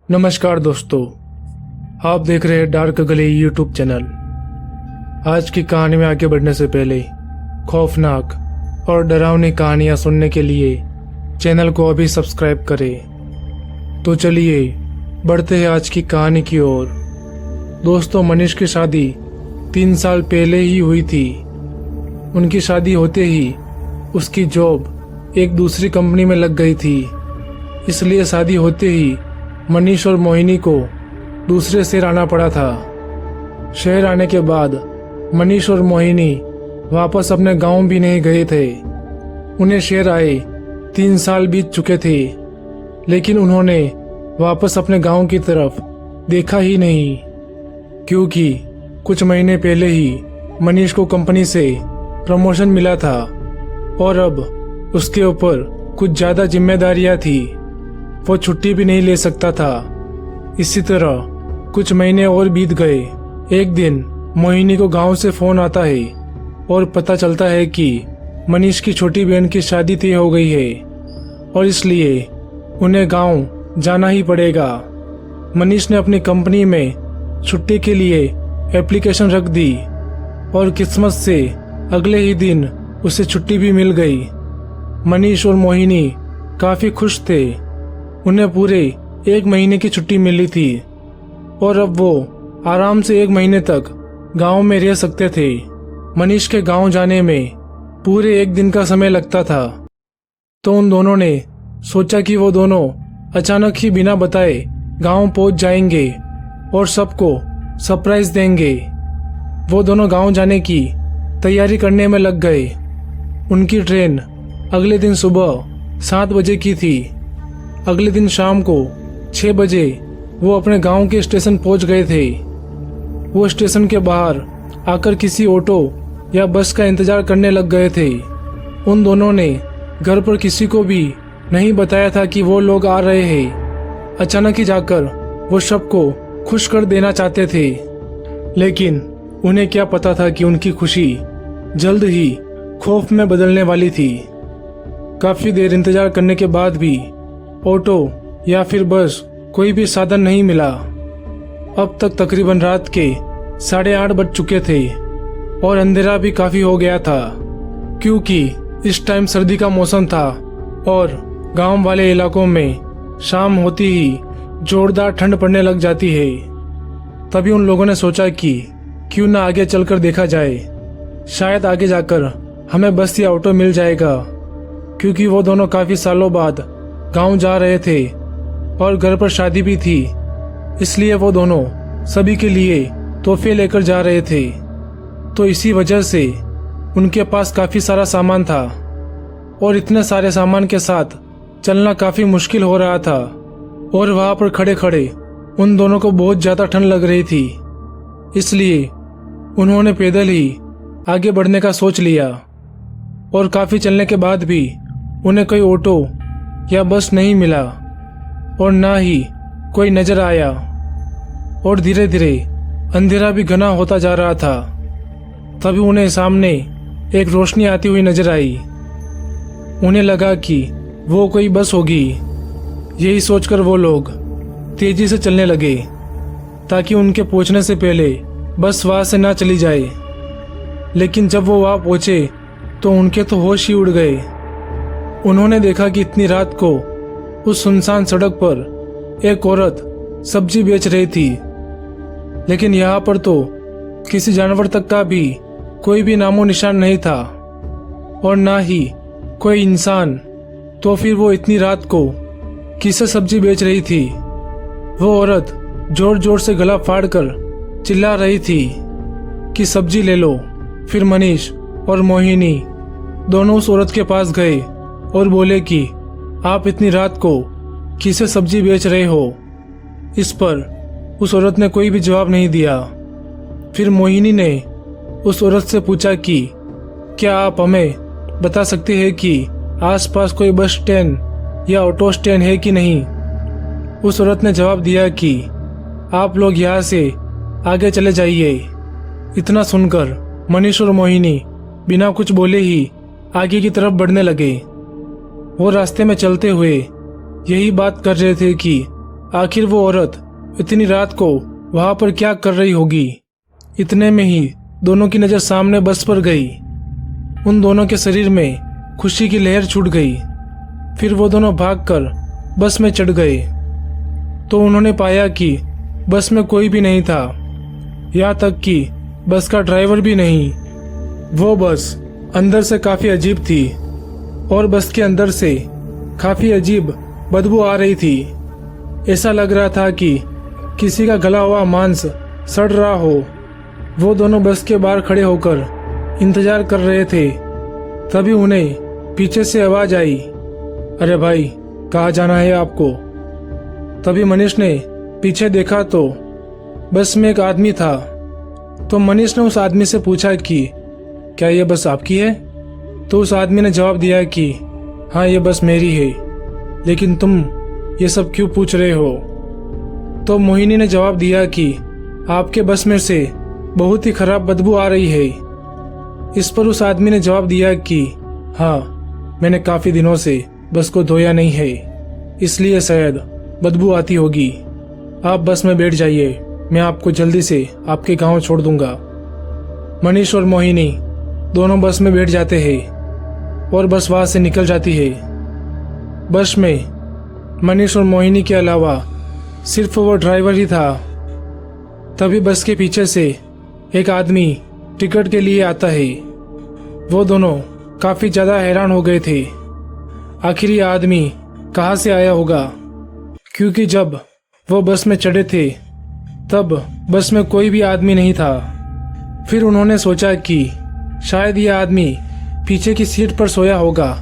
नमस्कार दोस्तों, आप देख रहे हैं डार्क गली यूट्यूब चैनल। आज की कहानी में आगे बढ़ने से पहले खौफनाक और डरावनी कहानियां सुनने के लिए चैनल को अभी सब्सक्राइब करें। तो चलिए बढ़ते हैं आज की कहानी की ओर। दोस्तों, मनीष की शादी 3 साल पहले ही हुई थी। उनकी शादी होते ही उसकी जॉब एक दूसरी कंपनी में लग गई थी, इसलिए शादी होते ही मनीष और मोहिनी को दूसरे शहर आना पड़ा था। शहर आने के बाद मनीष और मोहिनी वापस अपने गांव भी नहीं गए थे। उन्हें शहर आए 3 साल बीत चुके थे, लेकिन उन्होंने वापस अपने गांव की तरफ देखा ही नहीं, क्योंकि कुछ महीने पहले ही मनीष को कंपनी से प्रमोशन मिला था और अब उसके ऊपर कुछ ज़्यादा जिम्मेदारियां थी। वो छुट्टी भी नहीं ले सकता था। इसी तरह कुछ महीने और बीत गए। एक दिन मोहिनी को गांव से फोन आता है और पता चलता है कि मनीष की छोटी बहन की शादी तय हो गई है और इसलिए उन्हें गांव जाना ही पड़ेगा। मनीष ने अपनी कंपनी में छुट्टी के लिए एप्लीकेशन रख दी और किस्मत से अगले ही दिन उसे छुट्टी भी मिल गई। मनीष और मोहिनी काफी खुश थे। उन्हें पूरे 1 महीने की छुट्टी मिली थी और अब वो आराम से 1 महीने तक गांव में रह सकते थे। मनीष के गांव जाने में पूरे 1 दिन का समय लगता था, तो उन दोनों ने सोचा कि वो दोनों अचानक ही बिना बताए गांव पहुंच जाएंगे और सबको सरप्राइज देंगे। वो दोनों गांव जाने की तैयारी करने में लग गए। उनकी ट्रेन अगले दिन सुबह 7 बजे की थी। अगले दिन शाम को 6 बजे वो अपने गांव के स्टेशन पहुंच गए थे। वो स्टेशन के बाहर आकर किसी ऑटो या बस का इंतजार करने लग गए थे। उन दोनों ने घर पर किसी को भी नहीं बताया था कि वो लोग आ रहे हैं। अचानक ही जाकर वो सबको खुश कर देना चाहते थे, लेकिन उन्हें क्या पता था कि उनकी खुशी जल्द ही खौफ में बदलने वाली थी। काफी देर इंतजार करने के बाद भी ऑटो या फिर बस कोई भी साधन नहीं मिला। अब तक तकरीबन रात के 8:30 बज चुके थे और अंधेरा भी काफी हो गया था, क्योंकि इस टाइम सर्दी का मौसम था और गांव वाले इलाकों में शाम होती ही जोरदार ठंड पड़ने लग जाती है। तभी उन लोगों ने सोचा कि क्यों ना आगे चलकर देखा जाए, शायद आगे जाकर हमें बस या ऑटो मिल जाएगा, क्योंकि वो दोनों काफी सालों बाद गांव जा रहे थे और घर पर शादी भी थी, इसलिए वो दोनों सभी के लिए तोहफे लेकर जा रहे थे। तो इसी वजह से उनके पास काफी सारा सामान था और इतने सारे सामान के साथ चलना काफी मुश्किल हो रहा था और वहां पर खड़े खड़े उन दोनों को बहुत ज्यादा ठंड लग रही थी। इसलिए उन्होंने पैदल ही आगे बढ़ने का सोच लिया और काफी चलने के बाद भी उन्हें कोई ऑटो या बस नहीं मिला और ना ही कोई नजर आया और धीरे धीरे अंधेरा भी घना होता जा रहा था। तभी उन्हें सामने एक रोशनी आती हुई नजर आई। उन्हें लगा कि वो कोई बस होगी। यही सोचकर वो लोग तेजी से चलने लगे ताकि उनके पहुंचने से पहले बस वहां से ना चली जाए। लेकिन जब वो वहां पहुंचे तो उनके तो होश ही उड़ गए। उन्होंने देखा कि इतनी रात को उस सुनसान सड़क पर एक औरत सब्जी बेच रही थी, लेकिन यहाँ पर तो किसी जानवर तक का भी कोई भी नामो निशान नहीं था और ना ही कोई इंसान। तो फिर वो इतनी रात को किससे सब्जी बेच रही थी? वो औरत जोर जोर से गला फाड़कर चिल्ला रही थी कि सब्जी ले लो। फिर मनीष और मोहिनी दोनों उस औरत के पास गए और बोले कि आप इतनी रात को किसे सब्जी बेच रहे हो? इस पर उस औरत ने कोई भी जवाब नहीं दिया। फिर मोहिनी ने उस औरत से पूछा कि क्या आप हमें बता सकते हैं कि आसपास कोई बस स्टैंड या ऑटो स्टैंड है कि नहीं? उस औरत ने जवाब दिया कि आप लोग यहाँ से आगे चले जाइए। इतना सुनकर मनीष और मोहिनी बिना कुछ बोले ही आगे की तरफ बढ़ने लगे। वो रास्ते में चलते हुए यही बात कर रहे थे कि आखिर वो औरत इतनी रात को वहां पर क्या कर रही होगी। इतने में ही दोनों की नज़र सामने बस पर गई। उन दोनों के शरीर में खुशी की लहर छूट गई। फिर वो दोनों भागकर बस में चढ़ गए तो उन्होंने पाया कि बस में कोई भी नहीं था, यहाँ तक कि बस का ड्राइवर भी नहीं। वो बस अंदर से काफ़ी अजीब थी और बस के अंदर से काफ़ी अजीब बदबू आ रही थी। ऐसा लग रहा था कि किसी का गला हुआ मांस सड़ रहा हो। वो दोनों बस के बाहर खड़े होकर इंतजार कर रहे थे। तभी उन्हें पीछे से आवाज़ आई, अरे भाई, कहाँ जाना है आपको? तभी मनीष ने पीछे देखा तो बस में एक आदमी था। तो मनीष ने उस आदमी से पूछा कि क्या ये बस आपकी है? तो उस आदमी ने जवाब दिया कि हाँ, ये बस मेरी है, लेकिन तुम ये सब क्यों पूछ रहे हो? तो मोहिनी ने जवाब दिया कि आपके बस में से बहुत ही खराब बदबू आ रही है। इस पर उस आदमी ने जवाब दिया कि हाँ, मैंने काफ़ी दिनों से बस को धोया नहीं है, इसलिए शायद बदबू आती होगी। आप बस में बैठ जाइए, मैं आपको जल्दी से आपके गांव छोड़ दूंगा। मनीष और मोहिनी दोनों बस में बैठ जाते हैं और बस वहां से निकल जाती है। बस में मनीष और मोहिनी के अलावा सिर्फ वो ड्राइवर ही था। तभी बस के पीछे से एक आदमी टिकट के लिए आता है। वो दोनों काफ़ी ज़्यादा हैरान हो गए थे, आखिर ये आदमी कहाँ से आया होगा, क्योंकि जब वो बस में चढ़े थे तब बस में कोई भी आदमी नहीं था। फिर उन्होंने सोचा कि शायद ये आदमी पीछे की सीट पर सोया होगा,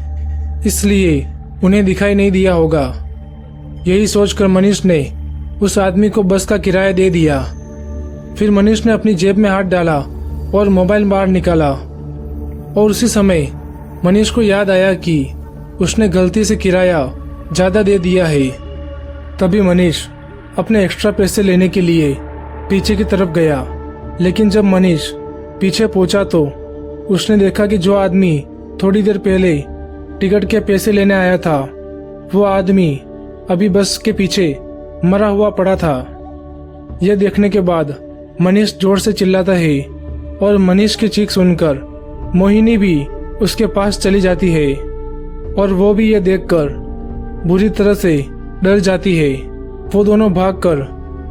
इसलिए उन्हें दिखाई नहीं दिया होगा। यही सोचकर मनीष ने उस आदमी को बस का किराया दे दिया। फिर मनीष ने अपनी जेब में हाथ डाला और मोबाइल बाहर निकाला और उसी समय मनीष को याद आया कि उसने गलती से किराया ज़्यादा दे दिया है। तभी मनीष अपने एक्स्ट्रा पैसे लेने के लिए पीछे की तरफ गया, लेकिन जब मनीष पीछे पहुंचा तो उसने देखा कि जो आदमी थोड़ी देर पहले टिकट के पैसे लेने आया था, वो आदमी अभी बस के पीछे मरा हुआ पड़ा था। यह देखने के बाद मनीष जोर से चिल्लाता है और मनीष की चीख सुनकर मोहिनी भी उसके पास चली जाती है और वो भी यह देखकर बुरी तरह से डर जाती है। वो दोनों भागकर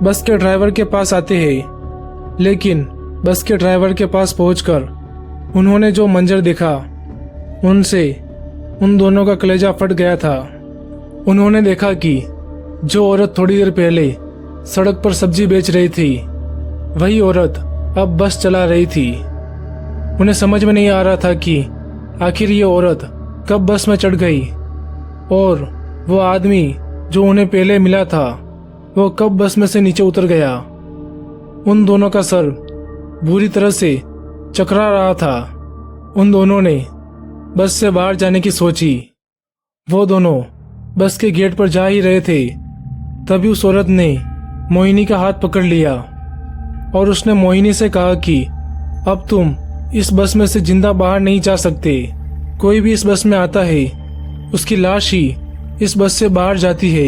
बस के ड्राइवर के पास आते हैं, लेकिन बस के ड्राइवर के पास पहुंचकर उन्होंने जो मंजर देखा, उनसे उन दोनों का कलेजा फट गया था। उन्होंने देखा कि जो औरत थोड़ी देर पहले सड़क पर सब्जी बेच रही थी, वही औरत अब बस चला रही थी। उन्हें समझ में नहीं आ रहा था कि आखिर ये औरत कब बस में चढ़ गई और वो आदमी जो उन्हें पहले मिला था, वो कब बस में से नीचे उतर गया। उन दोनों का सर बुरी तरह से चकरा रहा था। उन दोनों ने बस से बाहर जाने की सोची। वो दोनों बस के गेट पर जा ही रहे थे, तभी उस औरत ने मोहिनी का हाथ पकड़ लिया और उसने मोहिनी से कहा कि अब तुम इस बस में से जिंदा बाहर नहीं जा सकते। कोई भी इस बस में आता है, उसकी लाश ही इस बस से बाहर जाती है।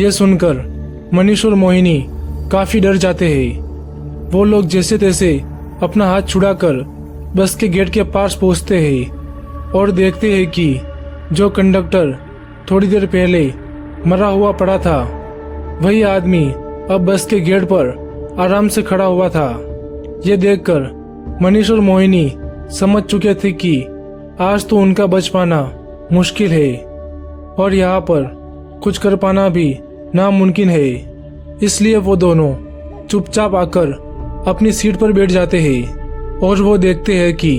यह सुनकर मनीष और मोहिनी काफी डर जाते हैं। वो लोग जैसे तैसे अपना हाथ छुड़ाकर बस के गेट के पास पहुंचते हैं और देखते हैं कि जो कंडक्टर थोड़ी देर पहले मरा हुआ पड़ा था, वही आदमी अब बस के गेट पर आराम से खड़ा हुआ था। यह देखकर मनीष और मोहिनी समझ चुके थे कि आज तो उनका बच पाना मुश्किल है और यहाँ पर कुछ कर पाना भी नामुमकिन है। इसलिए वो दोनों चुपचाप आकर अपनी सीट पर बैठ जाते हैं और वो देखते हैं कि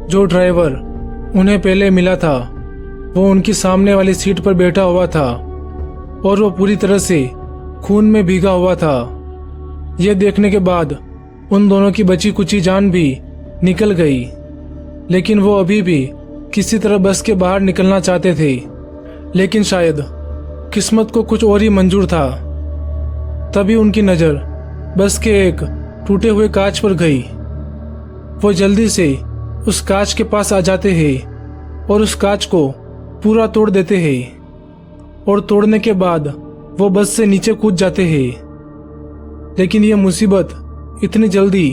जो ड्राइवर उन्हें पहले मिला था, वो उनकी सामने वाली सीट पर बैठा हुआ था और वो पूरी तरह से खून में भीगा हुआ था। यह देखने के बाद उन दोनों की बची कुची जान भी निकल गई, लेकिन वो अभी भी किसी तरह बस के बाहर निकलना चाहते थे। लेकिन शायद किस्मत को कुछ और ही मंजूर था। तभी उनकी नज़र बस के एक टूटे हुए कांच पर गई। वो जल्दी से उस कांच के पास आ जाते हैं और उस कांच को पूरा तोड़ देते हैं और तोड़ने के बाद वो बस से नीचे कूद जाते हैं। लेकिन यह मुसीबत इतनी जल्दी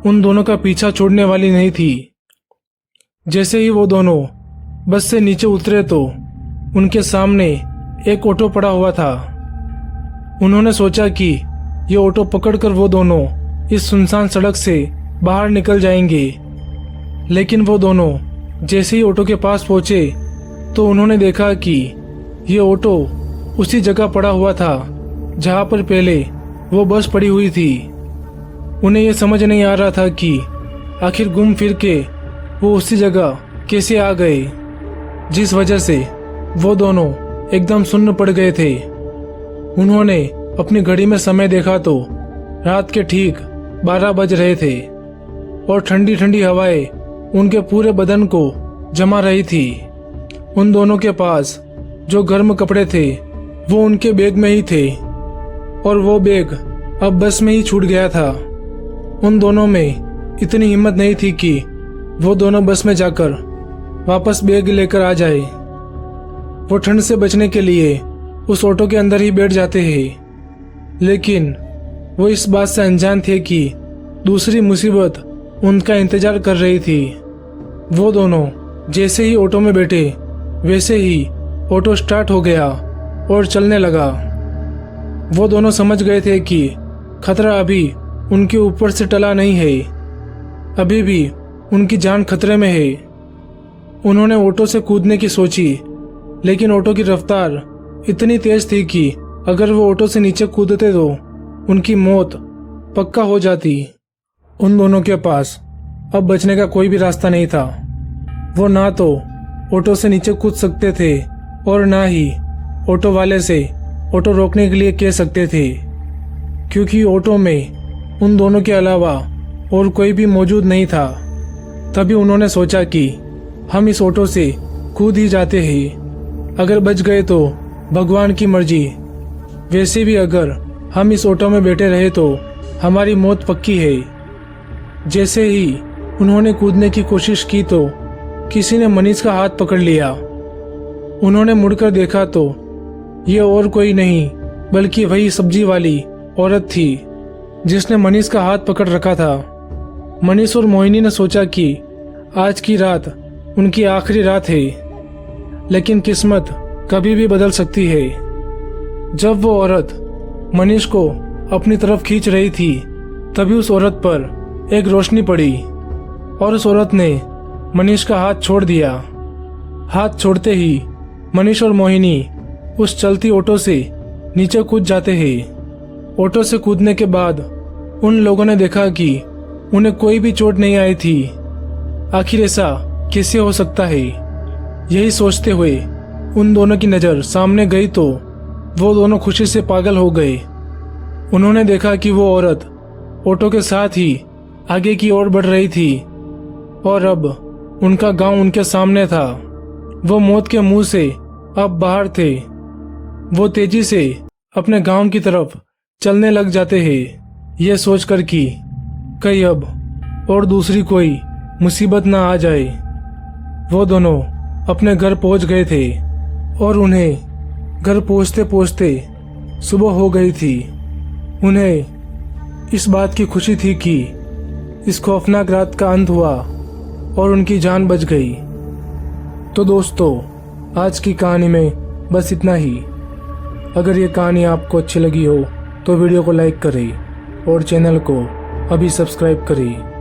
उन दोनों का पीछा छोड़ने वाली नहीं थी। जैसे ही वो दोनों बस से नीचे उतरे तो उनके सामने एक ऑटो पड़ा हुआ था। उन्होंने सोचा कि ये ऑटो पकड़कर वो दोनों इस सुनसान सड़क से बाहर निकल जाएंगे। लेकिन वो दोनों जैसे ही ऑटो के पास पहुंचे तो उन्होंने देखा कि ये ऑटो उसी जगह पड़ा हुआ था जहां पर पहले वो बस पड़ी हुई थी। उन्हें यह समझ नहीं आ रहा था कि आखिर घूम फिर के वो उसी जगह कैसे आ गए, जिस वजह से वो दोनों एकदम सुन्न पड़ गए थे। उन्होंने अपनी घड़ी में समय देखा तो रात के ठीक 12 बज रहे थे और ठंडी ठंडी हवाएं उनके पूरे बदन को जमा रही थी। उन दोनों के पास जो गर्म कपड़े थे वो उनके बैग में ही थे और वो बैग अब बस में ही छूट गया था। उन दोनों में इतनी हिम्मत नहीं थी कि वो दोनों बस में जाकर वापस बैग लेकर आ जाए। वो ठंड से बचने के लिए उस ऑटो के अंदर ही बैठ जाते हैं। लेकिन वो इस बात से अनजान थे कि दूसरी मुसीबत उनका इंतजार कर रही थी। वो दोनों जैसे ही ऑटो में बैठे वैसे ही ऑटो स्टार्ट हो गया और चलने लगा। वो दोनों समझ गए थे कि खतरा अभी उनके ऊपर से टला नहीं है, अभी भी उनकी जान खतरे में है। उन्होंने ऑटो से कूदने की सोची, लेकिन ऑटो की रफ्तार इतनी तेज थी कि अगर वो ऑटो से नीचे कूदते तो उनकी मौत पक्का हो जाती। उन दोनों के पास अब बचने का कोई भी रास्ता नहीं था। वो ना तो ऑटो से नीचे कूद सकते थे और ना ही ऑटो वाले से ऑटो रोकने के लिए कह सकते थे, क्योंकि ऑटो में उन दोनों के अलावा और कोई भी मौजूद नहीं था। तभी उन्होंने सोचा कि हम इस ऑटो से कूद ही जाते हैं, अगर बच गए तो भगवान की मर्जी। वैसे भी अगर हम इस ऑटो में बैठे रहे तो हमारी मौत पक्की है। जैसे ही उन्होंने कूदने की कोशिश की तो किसी ने मनीष का हाथ पकड़ लिया। उन्होंने मुड़कर देखा तो ये और कोई नहीं बल्कि वही सब्जी वाली औरत थी जिसने मनीष का हाथ पकड़ रखा था। मनीष और मोहिनी ने सोचा कि आज की रात उनकी आखिरी रात है, लेकिन किस्मत कभी भी बदल सकती है। जब वो औरत मनीष को अपनी तरफ खींच रही थी तभी उस औरत पर एक रोशनी पड़ी और उस औरत ने मनीष का हाथ छोड़ दिया। हाथ छोड़ते ही मनीष और मोहिनी उस चलती ऑटो से नीचे कूद जाते हैं। ऑटो से कूदने के बाद उन लोगों ने देखा कि उन्हें कोई भी चोट नहीं आई थी। आखिर ऐसा कैसे हो सकता है? यही सोचते हुए उन दोनों की नज़र सामने गई तो वो दोनों खुशी से पागल हो गए। उन्होंने देखा कि वो औरत ऑटो के साथ ही आगे की ओर बढ़ रही थी और अब उनका गांव उनके सामने था। वो मौत के मुंह से अब बाहर थे। वो तेजी से अपने गांव की तरफ चलने लग जाते हैं, ये सोचकर कि कहीं अब और दूसरी कोई मुसीबत ना आ जाए। वो दोनों अपने घर पहुंच गए थे और उन्हें घर पहुंचते पहुंचते सुबह हो गई थी। उन्हें इस बात की खुशी थी कि इस खौफनाक रात का अंत हुआ और उनकी जान बच गई। तो दोस्तों, आज की कहानी में बस इतना ही। अगर ये कहानी आपको अच्छी लगी हो तो वीडियो को लाइक करें और चैनल को अभी सब्सक्राइब करें।